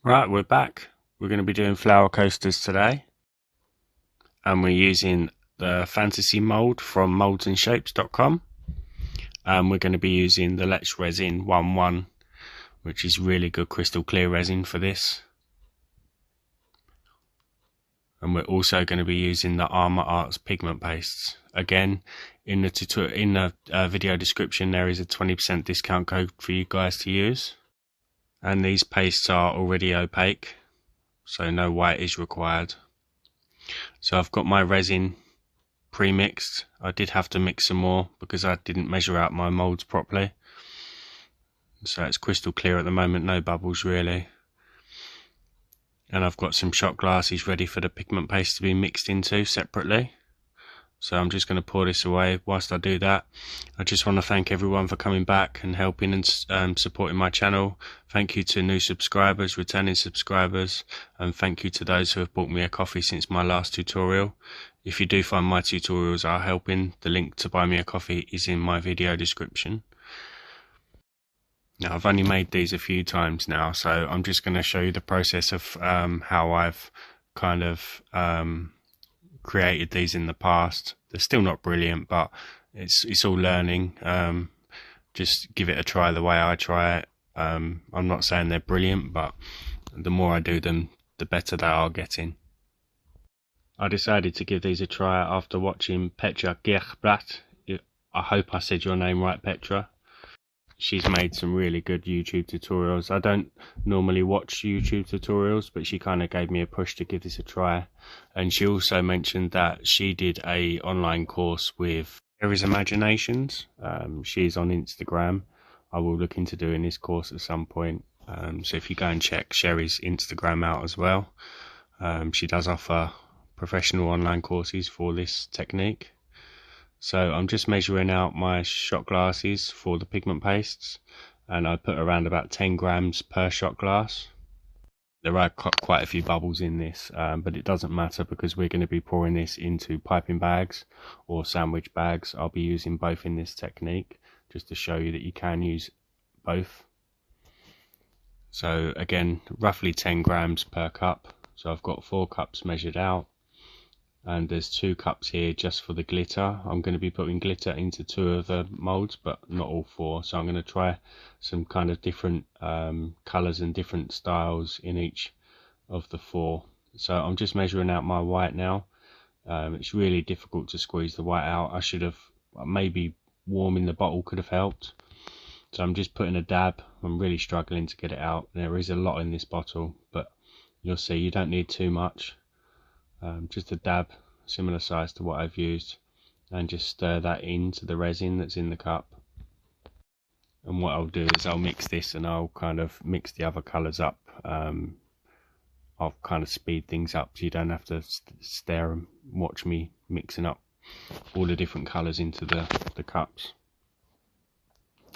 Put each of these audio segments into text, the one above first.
Right, we're back. We're going to be doing flower coasters today, and we're using the fantasy mould from mouldsandshapes.com, and we're going to be using the Let's Resin 1-1, which is really good crystal clear resin for this. And we're also going to be using the Armour Arts pigment pastes. Again, in the video description there is a 20% discount code for you guys to use. And these pastes are already opaque, so no white is required. So I've got my resin pre-mixed. I did have to mix some more because I didn't measure out my moulds properly. So it's crystal clear at the moment, no bubbles really. And I've got some shot glasses ready for the pigment paste to be mixed into separately. So I'm just going to pour this away. Whilst I do that, I just want to thank everyone for coming back and helping and supporting my channel. Thank you to new subscribers, returning subscribers, and thank you to those who have bought me a coffee since my last tutorial. If you do find my tutorials are helping, the link to buy me a coffee is in my video description. Now I've only made these a few times now, so I'm just going to show you the process of how I've kind of created these in the past. They're still not brilliant, but it's all learning. Just give it a try the way I try it. I'm not saying they're brilliant, but the more I do them, the better they are getting. I decided to give these a try after watching Petra Gerbracht. I hope I said your name right, Petra. She's made some really good YouTube tutorials. I don't normally watch YouTube tutorials, but she kind of gave me a push to give this a try. And she also mentioned that she did a online course with Sherry's Imaginations. She's on Instagram. I will look into doing this course at some point. So if you go and check Sherry's Instagram out as well. She does offer professional online courses for this technique. So I'm just measuring out my shot glasses for the pigment pastes, and I put around about 10 grams per shot glass. There are quite a few bubbles in this, but it doesn't matter because we're going to be pouring this into piping bags or sandwich bags. I'll be using both in this technique just to show you that you can use both. So again, roughly 10 grams per cup. So I've got 4 cups measured out. And there's 2 cups here just for the glitter. I'm going to be putting glitter into 2 of the moulds, but not all 4. So I'm going to try some kind of different colours and different styles in each of the 4. So I'm just measuring out my white now. It's really difficult to squeeze the white out. I should have, maybe warming the bottle could have helped. So I'm just putting a dab. I'm really struggling to get it out. There is a lot in this bottle, but you'll see you don't need too much. Just a dab, similar size to what I've used, and just stir that into the resin that's in the cup. And what I'll do is I'll mix this and I'll kind of mix the other colours up. I'll kind of speed things up so you don't have to stare and watch me mixing up all the different colours into the cups.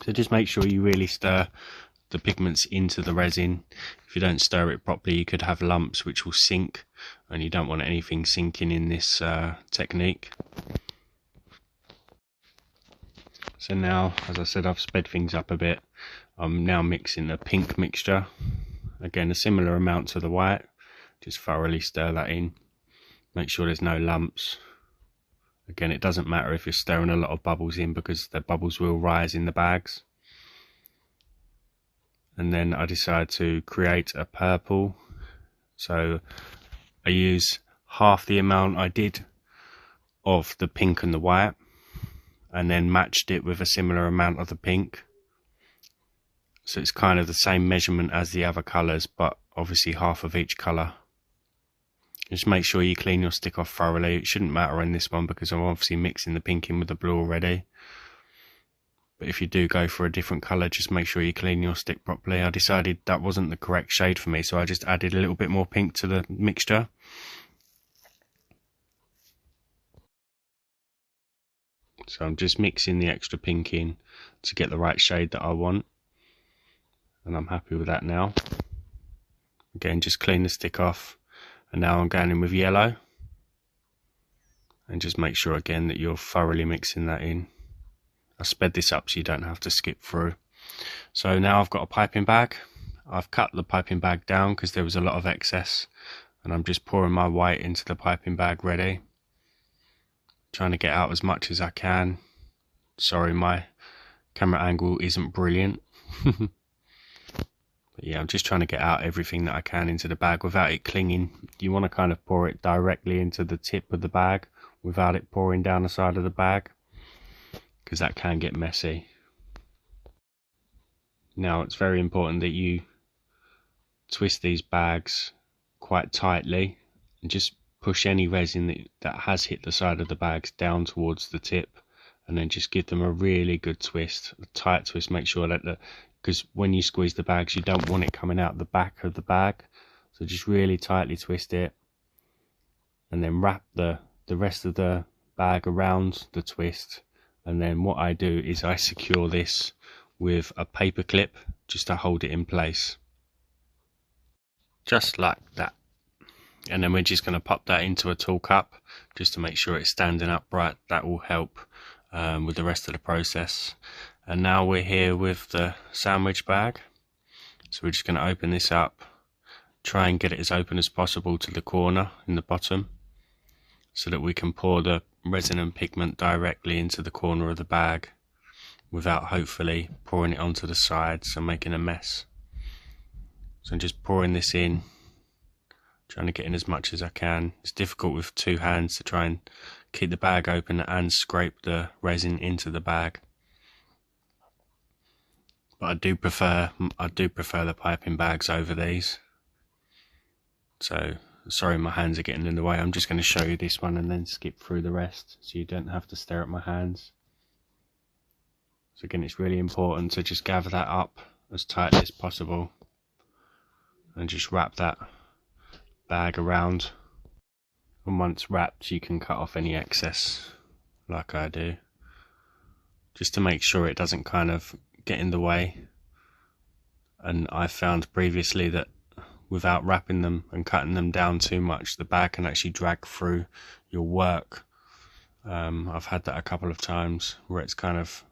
So just make sure you really stir the pigments into the resin. If you don't stir it properly, you could have lumps which will sink, and you don't want anything sinking in this technique. So now, as I said, I've sped things up a bit. I'm now mixing the pink mixture, again a similar amount to the white. Just thoroughly stir that in, make sure there's no lumps. Again, it doesn't matter if you're stirring a lot of bubbles in because the bubbles will rise in the bags. And then I decide to create a purple. So I use half the amount I did of the pink and the white, and then matched it with a similar amount of the pink. So it's kind of the same measurement as the other colours, but obviously half of each colour. Just make sure you clean your stick off thoroughly. It shouldn't matter in this one because I'm obviously mixing the pink in with the blue already. But if you do go for a different colour, just make sure you clean your stick properly. I decided that wasn't the correct shade for me, so I just added a little bit more pink to the mixture. So I'm just mixing the extra pink in to get the right shade that I want. And I'm happy with that now. Again, just clean the stick off. And now I'm going in with yellow. And just make sure again that you're thoroughly mixing that in. I sped this up so you don't have to skip through. So now I've got a piping bag, I've cut the piping bag down because there was a lot of excess, and I'm just pouring my white into the piping bag ready. Trying to get out as much as I can. Sorry, my camera angle isn't brilliant. But yeah, I'm just trying to get out everything that I can into the bag without it clinging. You want to kind of pour it directly into the tip of the bag without it pouring down the side of the bag, because that can get messy. Now it's very important that you twist these bags quite tightly and just push any resin that has hit the side of the bags down towards the tip, and then just give them a really good twist, a tight twist. Make sure that because when you squeeze the bags you don't want it coming out the back of the bag, so just really tightly twist it, and then wrap the rest of the bag around the twist. And then what I do is I secure this with a paper clip just to hold it in place, just like that. And then we're just going to pop that into a tool cup just to make sure it's standing upright. That will help with the rest of the process. And now we're here with the sandwich bag, so we're just going to open this up, try and get it as open as possible to the corner in the bottom, so that we can pour the resin and pigment directly into the corner of the bag without hopefully pouring it onto the sides and making a mess. So I'm just pouring this in, trying to get in as much as I can. It's difficult with two hands to try and keep the bag open and scrape the resin into the bag. But I do prefer the piping bags over these. So sorry, my hands are getting in the way. I'm just going to show you this one and then skip through the rest so you don't have to stare at my hands. So again, it's really important to just gather that up as tightly as possible and just wrap that bag around. And once wrapped, you can cut off any excess like I do, just to make sure it doesn't kind of get in the way. And I found previously that without wrapping them and cutting them down too much, the bag can actually drag through your work. I've had that a couple of times where it's kind of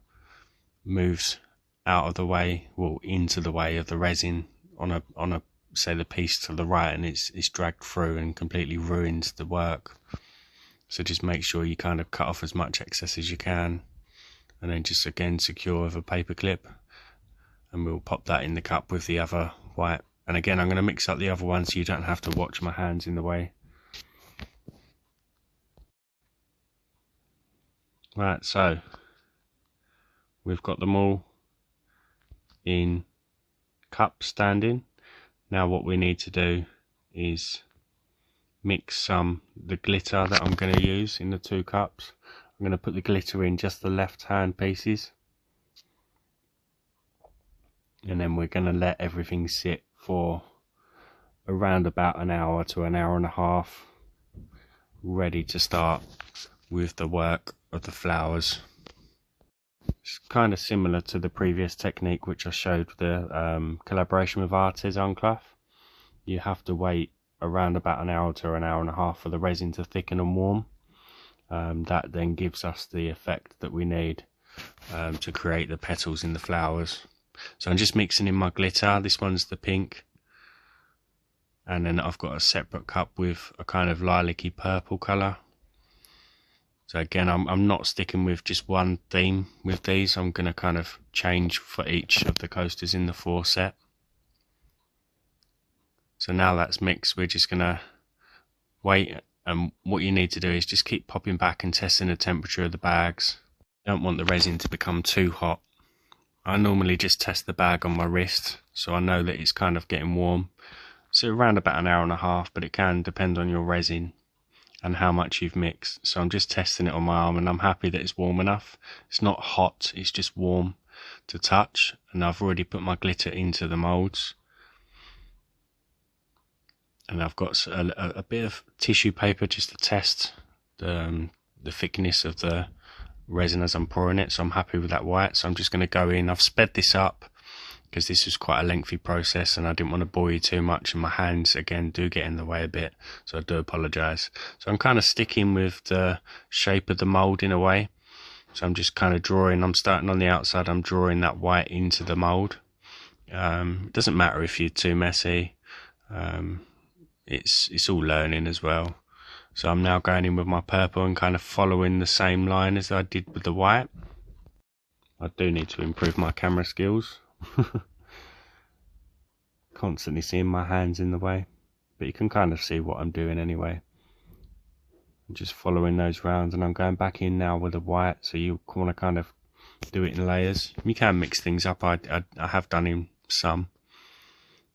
moves out of the way, well, into the way of the resin on a say the piece to the right, and it's dragged through and completely ruins the work. So just make sure you kind of cut off as much excess as you can, and then just again secure with a paper clip, and we'll pop that in the cup with the other white. And again, I'm going to mix up the other one so you don't have to watch my hands in the way. Right, so we've got them all in cup standing. Now what we need to do is mix the glitter that I'm going to use in the two cups. I'm going to put the glitter in just the left hand pieces, and then we're going to let everything sit for around about an hour to an hour and a half, ready to start with the work of the flowers. It's kind of similar to the previous technique which I showed, the collaboration with Artisan Cloth. You have to wait around about an hour to an hour and a half for the resin to thicken and warm. That then gives us the effect that we need to create the petals in the flowers. So I'm just mixing in my glitter. This one's the pink, and then I've got a separate cup with a kind of lilac-y purple colour. So again, I'm not sticking with just one theme with these. I'm going to kind of change for each of the coasters in the 4 set. So now that's mixed, we're just going to wait, and what you need to do is just keep popping back and testing the temperature of the bags. You don't want the resin to become too hot. I normally just test the bag on my wrist, so I know that it's kind of getting warm. So around about an hour and a half, but it can depend on your resin and how much you've mixed. So I'm just testing it on my arm, and I'm happy that it's warm enough. It's not hot, it's just warm to touch, and I've already put my glitter into the moulds. And I've got a bit of tissue paper just to test the thickness of the resin as I'm pouring it. So I'm happy with that white, so I'm just going to go in. I've sped this up because this was quite a lengthy process and I didn't want to bore you too much, and my hands again do get in the way a bit, so I do apologise. So I'm kind of sticking with the shape of the mould in a way. So I'm just kind of drawing, I'm starting on the outside, I'm drawing that white into the mould, It doesn't matter if you're too messy. It's all learning as well. So I'm now going in with my purple and kind of following the same line as I did with the white. I do need to improve my camera skills. Constantly seeing my hands in the way, but you can kind of see what I'm doing anyway. I'm just following those rounds, and I'm going back in now with the white, so you want to kind of do it in layers. You can mix things up. I have done in some,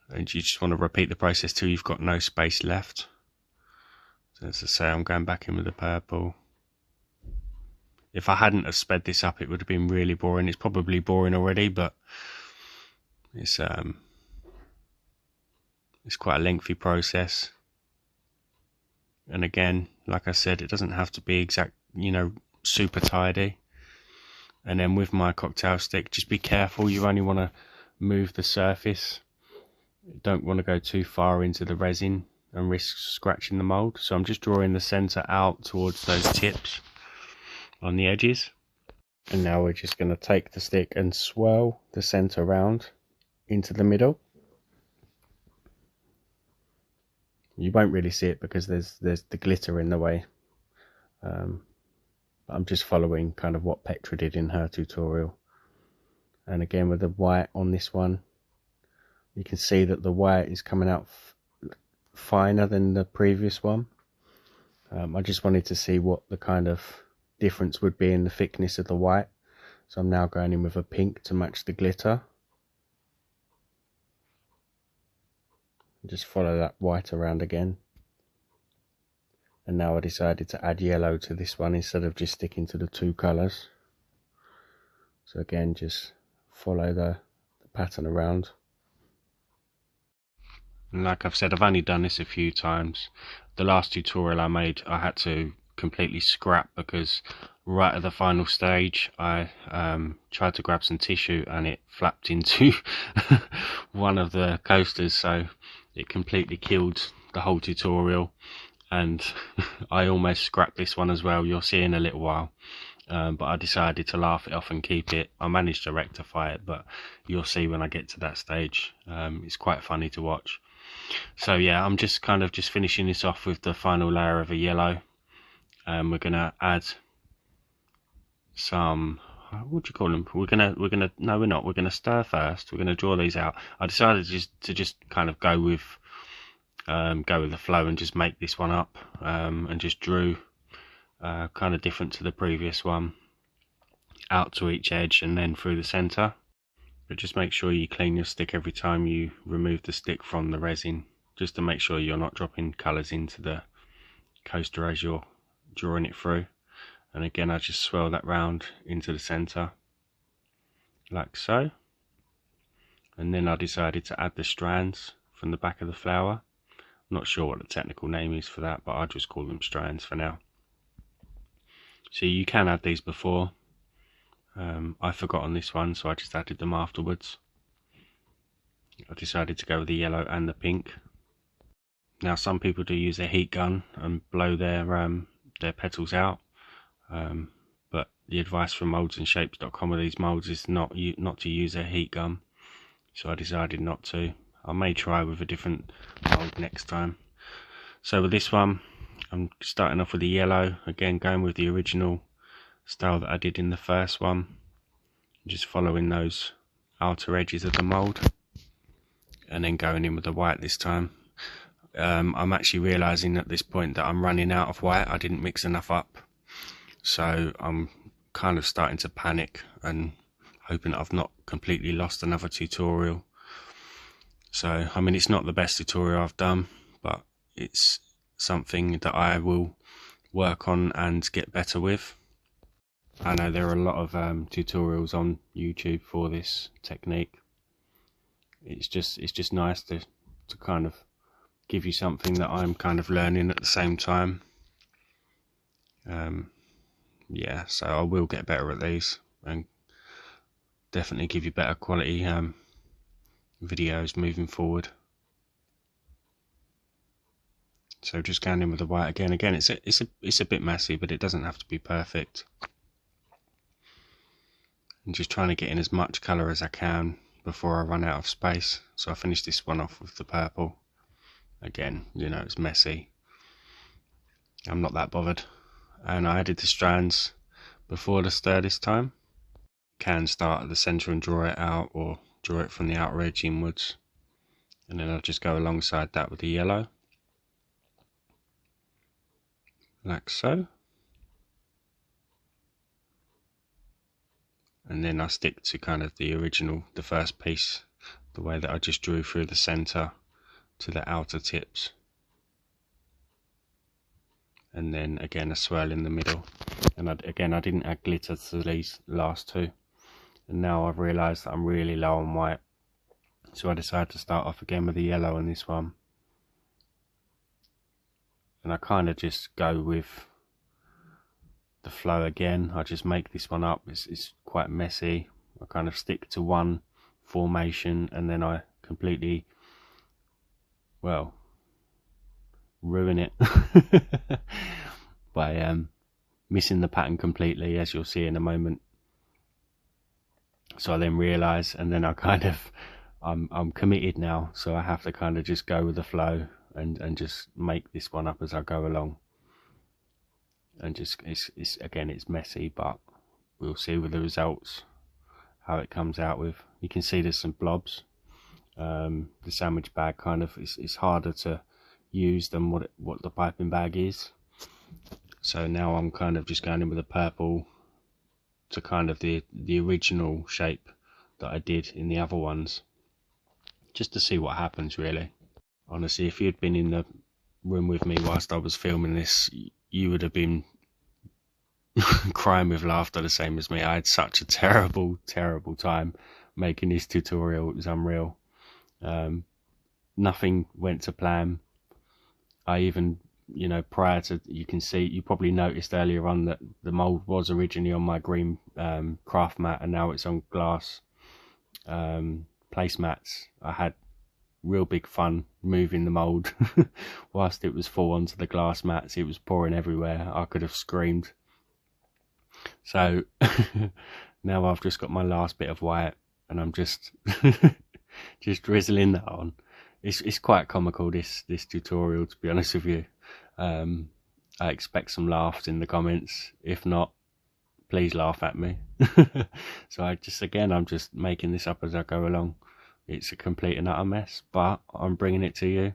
and you just want to repeat the process till you've got no space left. So as I say, I'm going back in with the purple. If I hadn't have sped this up, it would have been really boring. It's probably boring already, but it's quite a lengthy process. And again, like I said, it doesn't have to be exact, super tidy. And then with my cocktail stick, just be careful. You only want to move the surface. You don't want to go too far into the resin and risk scratching the mould. So I'm just drawing the centre out towards those tips on the edges. And now we're just going to take the stick and swirl the centre round into the middle. You won't really see it because there's the glitter in the way. I'm just following kind of what Petra did in her tutorial. And again with the white on this one, you can see that the white is coming out finer than the previous one. I just wanted to see what the kind of difference would be in the thickness of the white. So I'm now going in with a pink to match the glitter. Just follow that white around again. And now I decided to add yellow to this one instead of just sticking to the two colours. So again, just follow the pattern around. And like I've said, I've only done this a few times. The last tutorial I made, I had to completely scrap because right at the final stage I tried to grab some tissue and it flapped into one of the coasters, so it completely killed the whole tutorial. And I almost scrapped this one as well. You'll see in a little while, but I decided to laugh it off and keep it. I managed to rectify it, but you'll see when I get to that stage. It's quite funny to watch. So yeah, I'm just finishing this off with the final layer of a yellow. We're gonna add some, what do you call them? No, we're not. We're gonna stir first. We're gonna draw these out. I decided to just kind of go with the flow and just make this one up, and just drew kind of different to the previous one, out to each edge and then through the center. But just make sure you clean your stick every time you remove the stick from the resin, just to make sure you're not dropping colors into the coaster as you're drawing it through. And again, I just swirl that round into the center like so. And then I decided to add the strands from the back of the flower. I'm not sure what the technical name is for that, but I just call them strands for now. So you can add these before. I forgot on this one, so I just added them afterwards. I decided to go with the yellow and the pink. Now some people do use a heat gun and blow their petals out, but the advice from mouldsandshapes.com with these moulds is not to use a heat gun, so I decided not to. I may try with a different mould next time. So with this one, I'm starting off with the yellow, again going with the original style that I did in the first one, just following those outer edges of the mould, and then going in with the white this time. I'm actually realising at this point that I'm running out of white. I didn't mix enough up, so I'm kind of starting to panic and hoping that I've not completely lost another tutorial. So I mean, it's not the best tutorial I've done, but it's something that I will work on and get better with. I know there are a lot of tutorials on YouTube for this technique. It's just nice to kind of give you something that I'm kind of learning at the same time. Yeah, so I will get better at these and definitely give you better quality videos moving forward. So just going in with the white again. It's a bit messy, but it doesn't have to be perfect. And just trying to get in as much colour as I can, before I run out of space. So I finished this one off with the purple. Again, you know, it's messy. I'm not that bothered. And I added the strands before the stir this time. You can start at the centre and draw it out, or draw it from the outer edge inwards. And then I'll just go alongside that with the yellow. Like so. And then I stick to kind of the original, the first piece, the way that I just drew through the centre to the outer tips. And then again a swirl in the middle. And again, I didn't add glitter to these last two. And now I've realised that I'm really low on white. So I decided to start off again with the yellow on this one. And I kind of just go with the flow again. I just make this one up. It's quite messy. I kind of stick to one formation and then I completely, well, ruin it by missing the pattern completely, as you'll see in a moment. So I then realise, and then I kind of I'm committed now, so I have to kind of just go with the flow and just make this one up as I go along. And just it's messy, but we'll see with the results how it comes out with. You can see there's some blobs. The sandwich bag kind of is harder to use than what the piping bag is. So now I'm kind of just going in with the purple to kind of the original shape that I did in the other ones, just to see what happens really. Honestly, if you'd been in the room with me whilst I was filming this, you would have been crying with laughter the same as me. I had such a terrible time making this tutorial. It was unreal. Nothing went to plan. I even, you know, prior to, you probably noticed earlier on that the mould was originally on my green craft mat, and now it's on glass placemats. I had real big fun moving the mould whilst it was full onto the glass mats. It was pouring everywhere. I could have screamed. So now I've just got my last bit of white and I'm just drizzling that on. It's quite comical, this tutorial, to be honest with you. I expect some laughs in the comments. If not, please laugh at me. So I'm just making this up as I go along. It's a complete and utter mess, but I'm bringing it to you.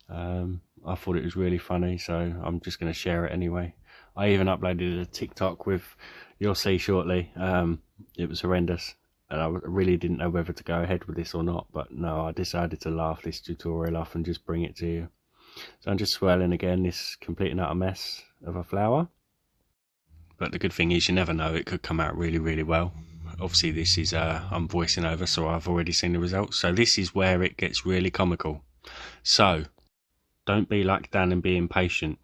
I thought it was really funny, so I'm just going to share it anyway. I even uploaded a TikTok with, you'll see shortly. It was horrendous, and I really didn't know whether to go ahead with this or not, but no, I decided to laugh this tutorial off and just bring it to you. So I'm just swirling again this complete and utter mess of a flower. But the good thing is, you never know, it could come out really, really well. Obviously this is, I'm voicing over, so I've already seen the results. So this is where it gets really comical. So, don't be like Dan and be impatient.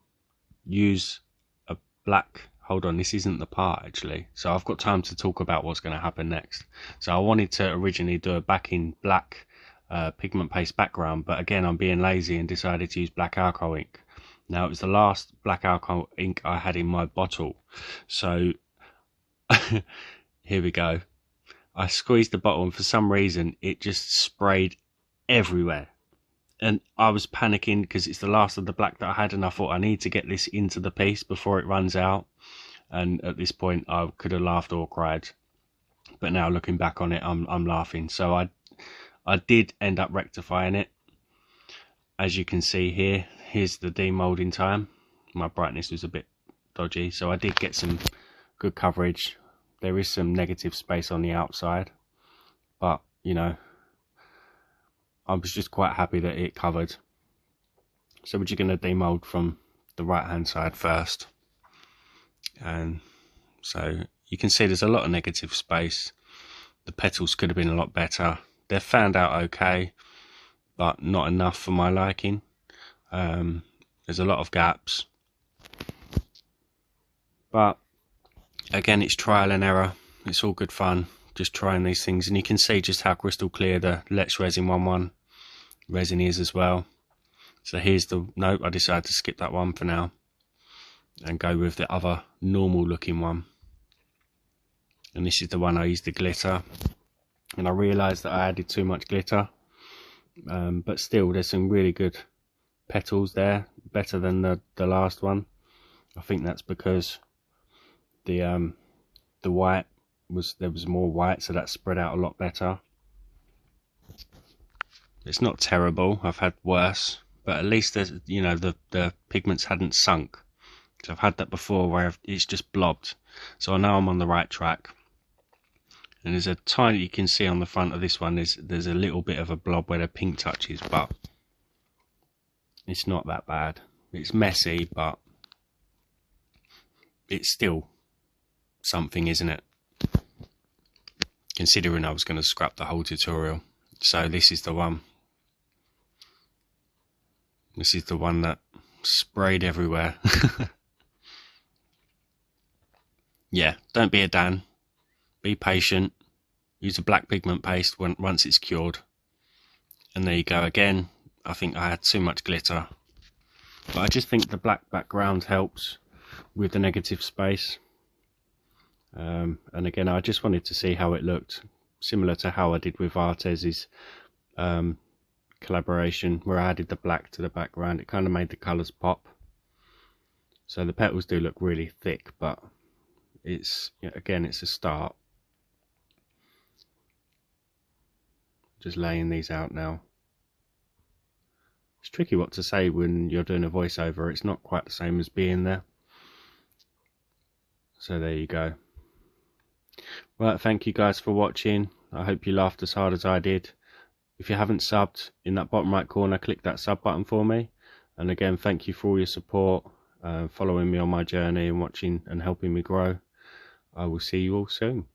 Use a black, hold on, this isn't the part actually. So I've got time to talk about what's going to happen next. So I wanted to originally do a black pigment paste background, but again I'm being lazy and decided to use black alcohol ink. Now it was the last black alcohol ink I had in my bottle. So here we go. I squeezed the bottle and for some reason it just sprayed everywhere. And I was panicking because it's the last of the black that I had, and I thought I need to get this into the piece before it runs out. And at this point I could have laughed or cried. But now looking back on it, I'm laughing. So I did end up rectifying it. As you can see here, here's the demolding time. My brightness was a bit dodgy, so I did get some good coverage. There is some negative space on the outside, but you know, I was just quite happy that it covered. So we're just going to demold from the right hand side first. And so you can see there's a lot of negative space. The petals could have been a lot better. They're fanned out okay, but not enough for my liking. There's a lot of gaps. But again, it's trial and error. It's all good fun, just trying these things. And you can see just how crystal clear the Let's Resin 1-1 resin is as well. So here's the, nope, I decided to skip that one for now and go with the other normal looking one. And this is the one I used the glitter. and I realised that I added too much glitter, but still there's some really good petals there, better than the last one. I think that's because the white there was more white, so that spread out a lot better. It's not terrible, I've had worse, but at least there's, you know, the pigments hadn't sunk. So I've had that before where it's just blobbed. So I know I'm on the right track. And there's a tiny, you can see on the front of this one, there's a little bit of a blob where the pink touches, but it's not that bad. It's messy, but it's still something, isn't it? Considering I was going to scrap the whole tutorial. So this is the one. This is the one that sprayed everywhere. Yeah, don't be a Dan. Be patient. Use a black pigment paste once it's cured. And there you go again. I think I had too much glitter. But I just think the black background helps with the negative space. And again, I just wanted to see how it looked. Similar to how I did with Artez's collaboration, where I added the black to the background. It kind of made the colours pop. So the petals do look really thick, but it's, again, it's a start. Just laying these out now. It's tricky what to say when you're doing a voiceover. It's not quite the same as being there. So there you go. Right, thank you guys for watching. I hope you laughed as hard as I did. If you haven't subbed, in that bottom right corner, click that sub button for me. And again, thank you for all your support, following me on my journey and watching and helping me grow. I will see you all soon.